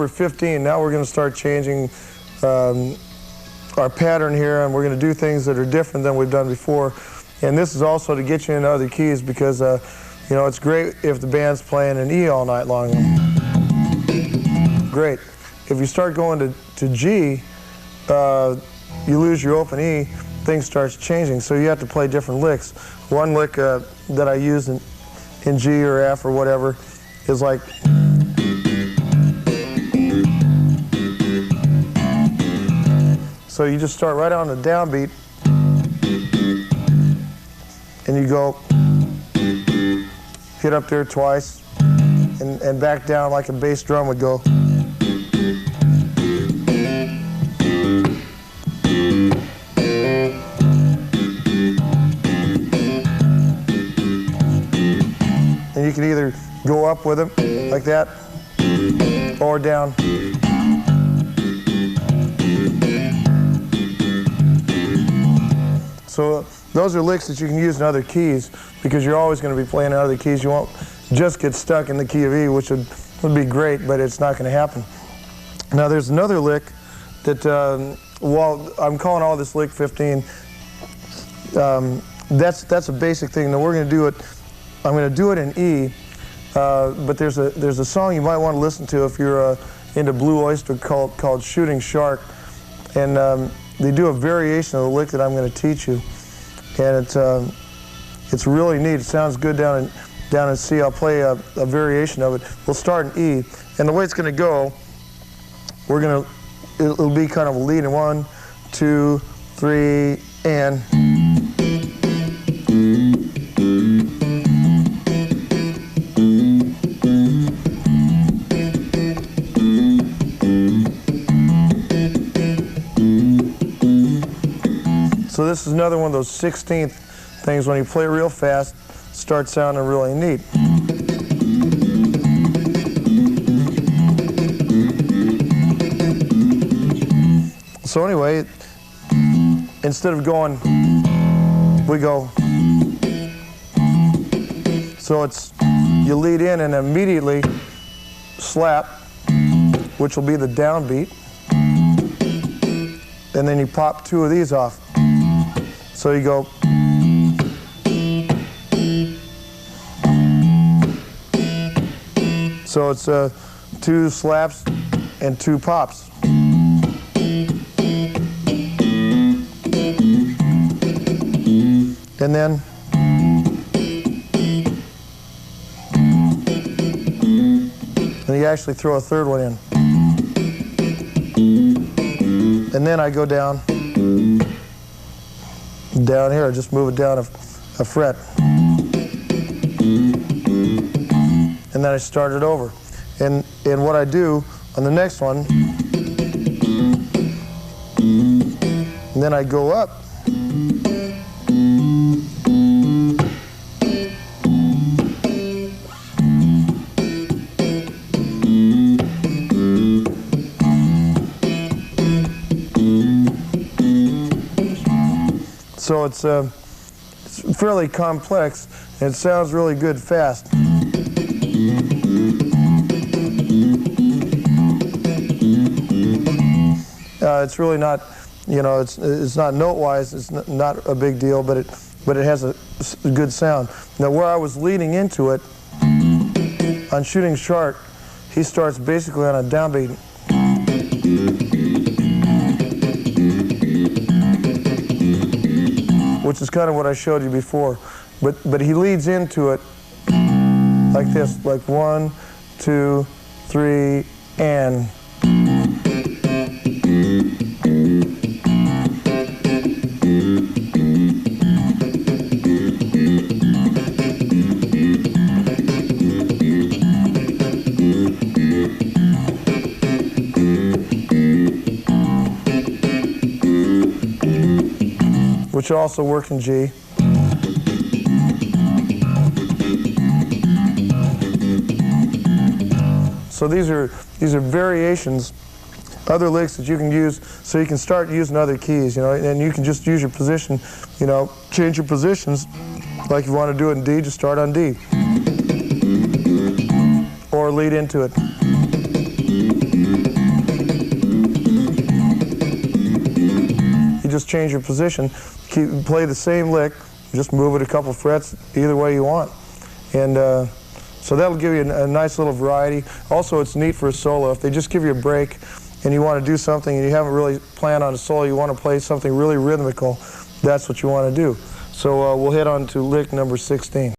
We're 15, now we're going to start changing our pattern here, and we're going to do things that are different than we've done before. And this is also to get you into other keys because, you know, it's great if the band's playing an E all night long. Great. If you start going to G, you lose your open E, things starts changing, so you have to play different licks. One lick that I use in G or F or whatever is like... So you just start right on the downbeat, and you go hit up there twice, and back down like a bass drum would go. And you can either go up with them like that, or down. So those are licks that you can use in other keys because you're always going to be playing in other keys. You won't just get stuck in the key of E, which would be great, but it's not going to happen. Now there's another lick that, well, I'm calling all this lick 15. That's a basic thing. Now we're going to do it, I'm going to do it in E, but there's a song you might want to listen to if you're into Blue Oyster called Shooting Shark. And they do a variation of the lick that I'm going to teach you, and it's really neat. It sounds good down in C. I'll play a variation of it. We'll start in E, and the way it's going to go, it'll be kind of a lead in 1, 2, 3, and. So this is another one of those 16th things when you play it real fast, starts sounding really neat. So anyway, instead of going, we go. So it's, you lead in and immediately slap, which will be the downbeat, and then you pop 2 of these off. So you go. So it's 2 slaps and 2 pops. And then you actually throw a third one in. And then I go down here, just move it down a fret. And then I start it over. And what I do on the next one, and then I go up. So it's fairly complex, and it sounds really good fast. It's really not, you know, it's not note-wise, it's not a big deal, but it has a good sound. Now where I was leading into it, on Shooting Shark, he starts basically on a downbeat. Which is kind of what I showed you before. But he leads into it like this, like 1, 2, 3, and. Which also work in G. So these are variations, other licks that you can use, so you can start using other keys, you know, and you can just use your position, you know, change your positions. Like if you want to do it in D, just start on D. Or lead into it. could just change your position, play the same lick, just move it a couple frets either way you want. And so that'll give you a nice little variety. Also, it's neat for a solo. If they just give you a break and you want to do something and you haven't really planned on a solo, you want to play something really rhythmical, that's what you want to do. So we'll head on to lick number 16.